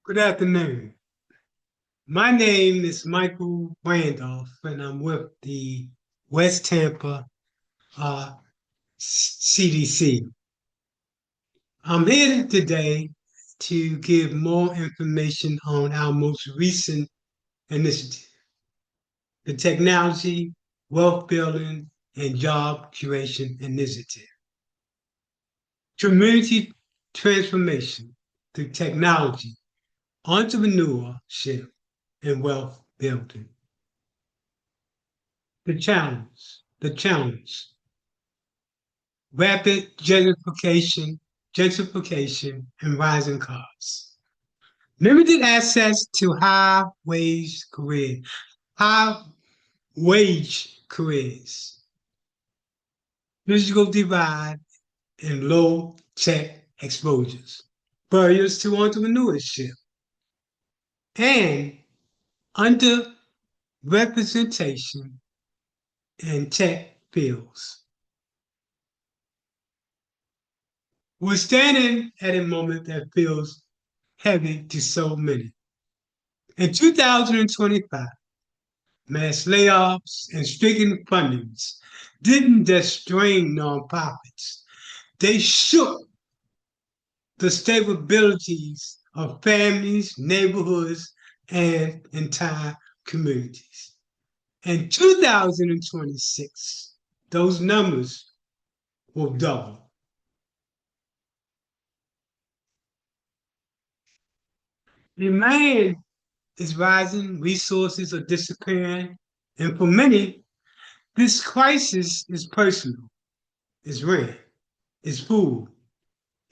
Good afternoon. My name is Michael Randolph, and I'm with the West Tampa CDC. I'm here today to give more information on our most recent initiative, the Technology, Wealth Building, and Job Creation Initiative. Community transformation through technology, entrepreneurship, and wealth building. The challenge, rapid gentrification, and rising costs. Limited access to high wage careers, physical divide, and low tech exposures, barriers to entrepreneurship, and underrepresentation in tech fields. We're standing at a moment that feels heavy to so many. In 2025, mass layoffs and stricken fundings didn't just strain nonprofits, they shook the stabilities of families, neighborhoods, and entire communities. In 2026, those numbers will double. Demand is rising, resources are disappearing, and for many, this crisis is personal, it's rent, it's food,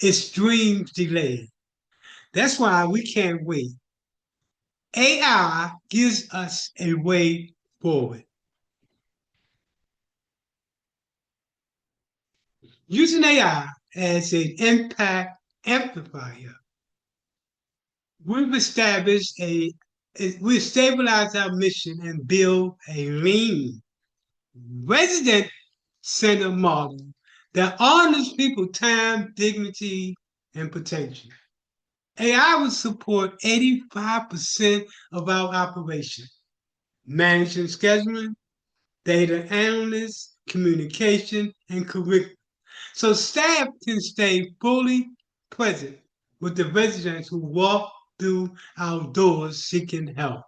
it's dreams delayed. That's why we can't wait. AI gives us a way forward. Using AI as an impact amplifier, we've established we've stabilized our mission and build a lean, resident-centered model that honors people's time, dignity, and potential. AI will support 85% of our operation, managing scheduling, data analysts, communication, and curriculum. So staff can stay fully present with the residents who walk through our doors seeking help.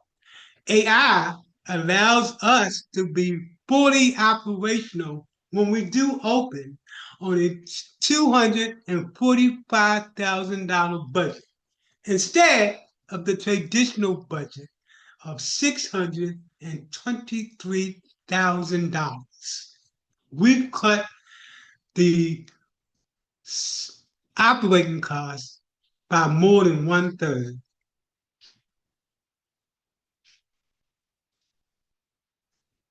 AI allows us to be fully operational when we do open on a $245,000 budget instead of the traditional budget of $623,000. We've cut the operating costs by more than 1/3.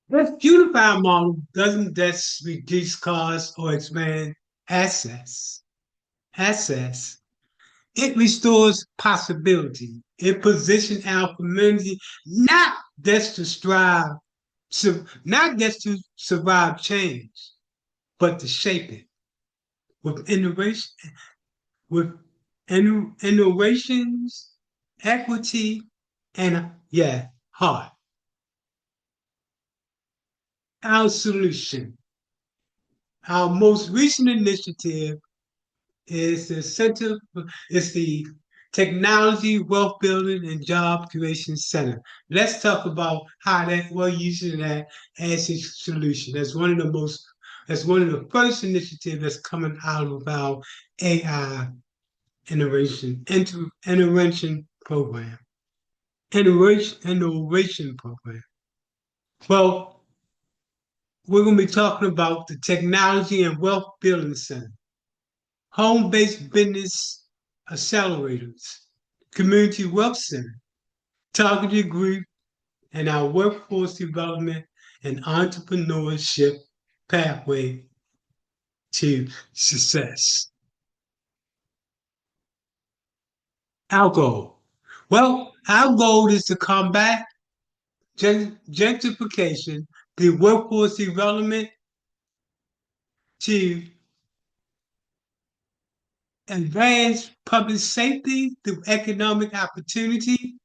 This unified model doesn't just reduce costs or expand access. It restores possibility. It positions our community not just to strive, not just to survive change, but to shape it with with innovations, equity, and heart. Our solution, our most recent initiative is the Technology, Wealth Building, and Job Creation Center. Let's talk about how we're using that as a solution. That's one of the first initiatives that's coming out of our AI intervention program. Innovation program. Well, we're going to be talking about the Technology and Wealth Building Center, home-based business accelerators, community wealth center, targeted group, and our workforce development and entrepreneurship pathway to success. Our goal. Well, our goal is to combat gentrification through workforce development to advance public safety through economic opportunity,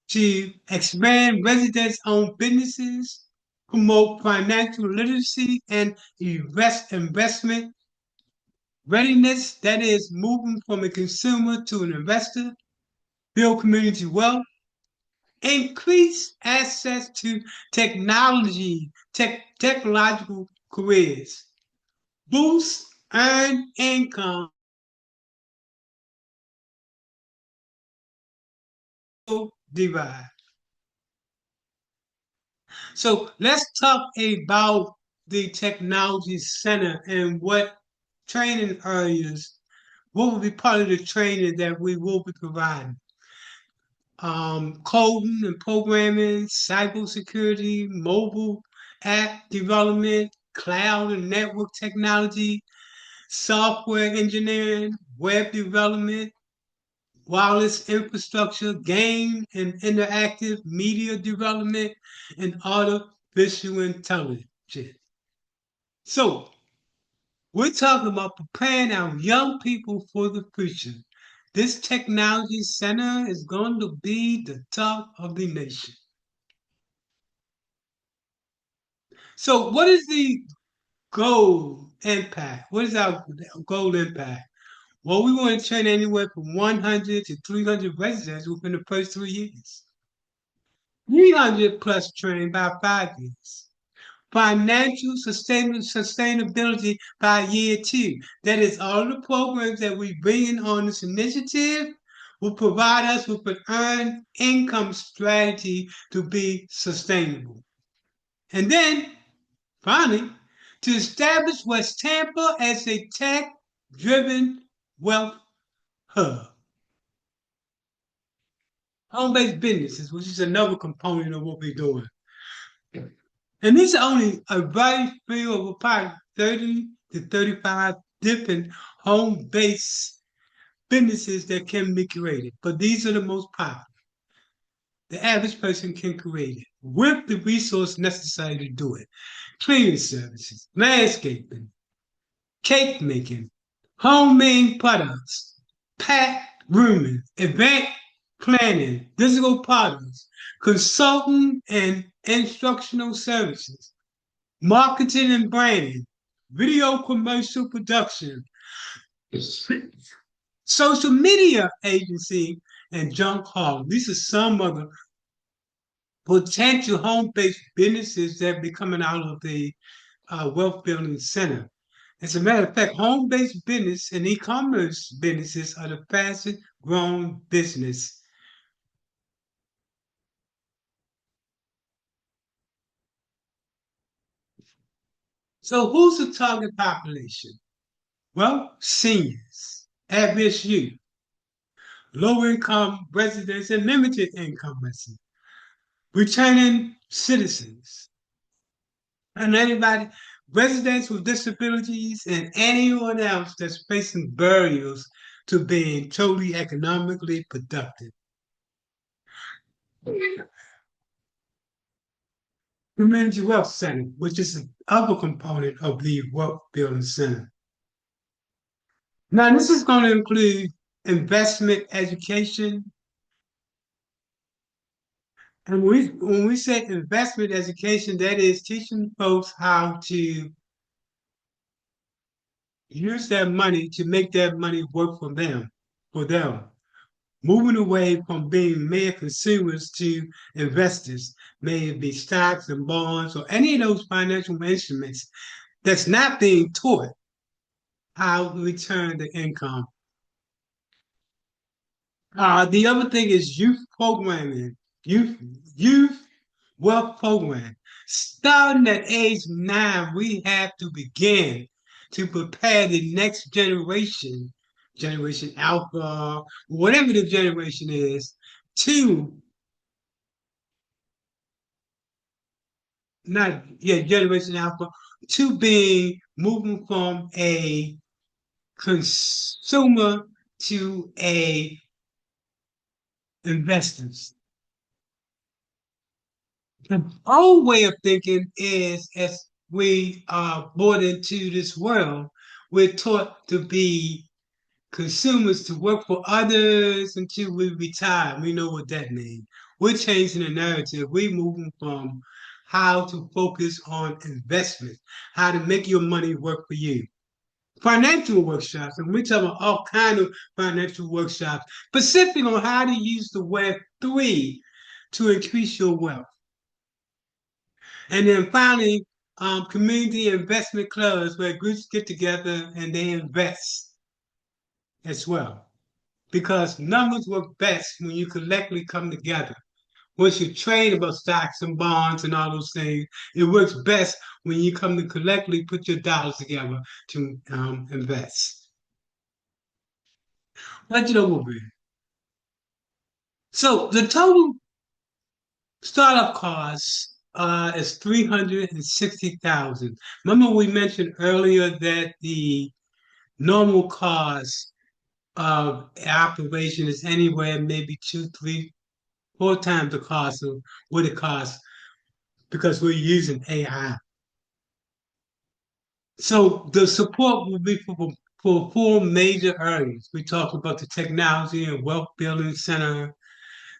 to expand residents-owned businesses, promote financial literacy and investment readiness, that is, moving from a consumer to an investor, build community wealth, increase access to technological careers, boost earned income, divide. So let's talk about the technology center and what training areas, what will be part of the training that we will be providing. Coding and programming, cybersecurity, mobile app development, cloud and network technology, software engineering, web development, wireless infrastructure, game and interactive media development, and artificial intelligence. So, we're talking about preparing our young people for the future. This technology center is going to be the top of the nation. So, what is the goal impact? What is our goal impact? Well, we want to train anywhere from 100 to 300 residents within the first 3 years. 300 plus trained by 5 years. Financial sustainability by year 2. That is, all the programs that we bring in on this initiative will provide us with an earned income strategy to be sustainable. And then, finally, to establish West Tampa as a tech-driven wealth hub. Home-based businesses, which is another component of what we're doing. And these are only a very few of about 30 to 35 different home-based businesses that can be created. But these are the most popular. The average person can create it with the resource necessary to do it. Cleaning services, landscaping, cake making, homemade products, pet grooming, event planning, digital products, consulting and instructional services, marketing and branding, video commercial production, social media agency, and junk haul. These are some of the potential home-based businesses that be coming out of the wealth building center. As a matter of fact, home-based business and e-commerce businesses are the fastest growing business. So who's the target population? Well, seniors, at-risk youth, low-income residents, and limited income residents, returning citizens, and anybody, residents with disabilities, and anyone else that's facing barriers to being totally economically productive. Community Wealth Center, which is the other component of the Wealth Building Center. Now, this is going to include investment education. And when we say investment education, that is teaching folks how to use their money to make their money work for them, moving away from being mere consumers to investors, may it be stocks and bonds or any of those financial instruments that's not being taught how to return the income. The other thing is youth programming, youth wealth program. Starting at age 9, we have to begin to prepare the next generation, Generation Alpha, whatever the generation is, to Generation Alpha, to be moving from a consumer to a investors. The old way of thinking is as we are brought into this world, we're taught to be consumers, to work for others until we retire. We know what that means. We're changing the narrative. We're moving from how to focus on investment, how to make your money work for you. Financial workshops, and we're talking about all kind of financial workshops, specifically on how to use the Web3 to increase your wealth. And then finally, community investment clubs where groups get together and they invest as well. Because numbers work best when you collectively come together. Once you train about stocks and bonds and all those things, it works best when you come to collectively put your dollars together to invest. Let you know what we. So the total startup cost is 360,000. Remember we mentioned earlier that the normal cost of operation is anywhere maybe two, three, four times the cost of what it costs because we're using AI. So the support will be for four major areas. We talked about the technology and wealth building center,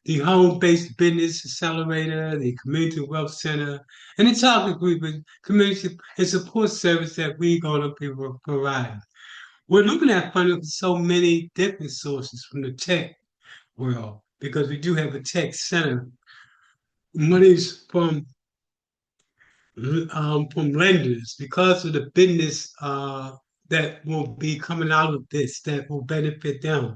the home-based business accelerator, the community wealth center, and the target group and community and support service that we're going to be providing. We're looking at funding from so many different sources from the tech world because we do have a tech center. Money's from lenders because of the business that will be coming out of this that will benefit them.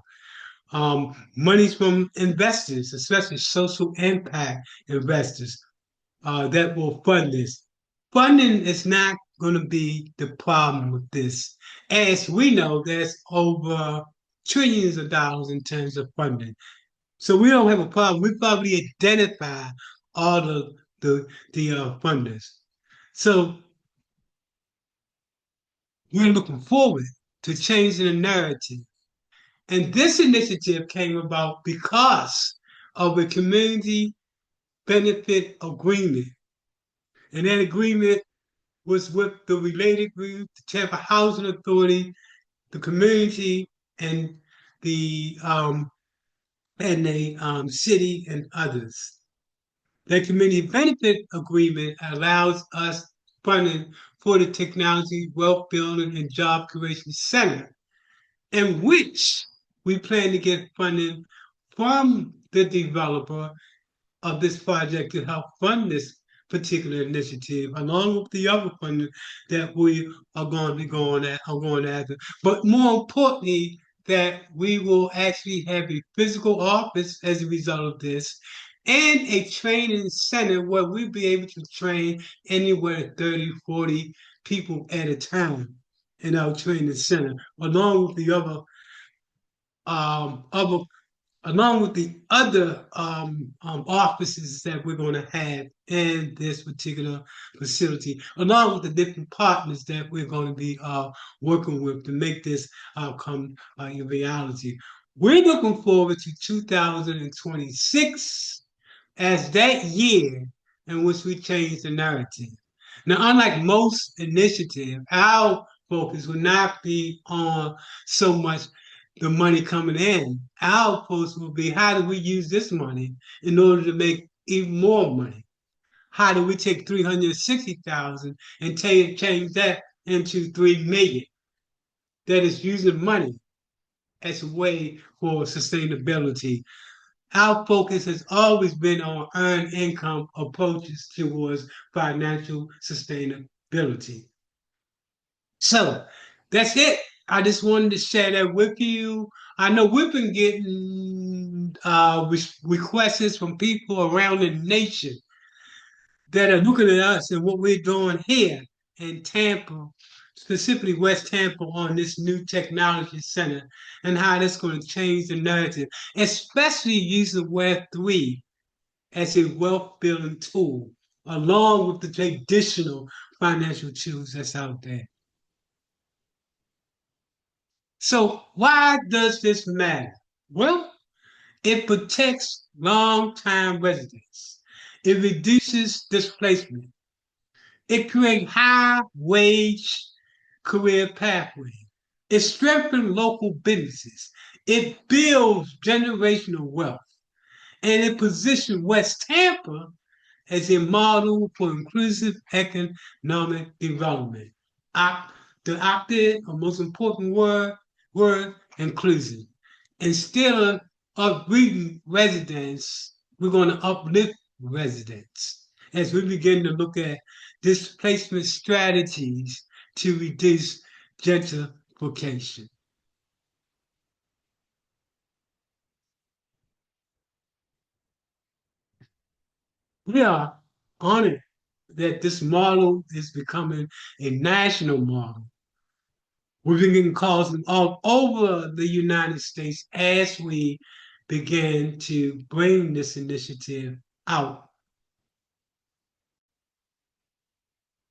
Money's from investors, especially social impact investors that will fund this. Funding is not going to be the problem with this. As we know, there's over trillions of dollars in terms of funding. So we don't have a problem. We probably identify all the funders. So we're looking forward to changing the narrative. And this initiative came about because of a community benefit agreement. And that agreement was with the related group, the Tampa Housing Authority, the community, and the city and others. That community benefit agreement allows us funding for the Technology, Wealth Building, and Job Creation Center, in which we plan to get funding from the developer of this project to help fund this particular initiative, along with the other funding that we are going to be going after. But more importantly, that we will actually have a physical office as a result of this and a training center where we'll be able to train anywhere 30, 40 people at a time in our training center, along with the other along with the other offices that we're going to have in this particular facility, along with the different partners that we're going to be working with to make this come in reality. We're looking forward to 2026 as that year in which we change the narrative. Now, unlike most initiatives, our focus will not be on so much the money coming in. Our focus will be how do we use this money in order to make even more money? How do we take 360,000 and change that into 3 million? That is using money as a way for sustainability. Our focus has always been on earned income approaches towards financial sustainability. So that's it. I just wanted to share that with you. I know we've been getting requests from people around the nation that are looking at us and what we're doing here in Tampa, specifically West Tampa, on this new technology center and how that's going to change the narrative, especially using Web3 as a wealth building tool, along with the traditional financial tools that's out there. So why does this matter? Well, it protects long-time residents. It reduces displacement. It creates high-wage career pathways. It strengthens local businesses. It builds generational wealth. And it positions West Tampa as a model for inclusive economic development. The op-ed, or most important word, inclusive. Instead of uprooting residents, we're going to uplift residents as we begin to look at displacement strategies to reduce gentrification. We are honored that this model is becoming a national model. We've been getting calls from all over the United States as we begin to bring this initiative out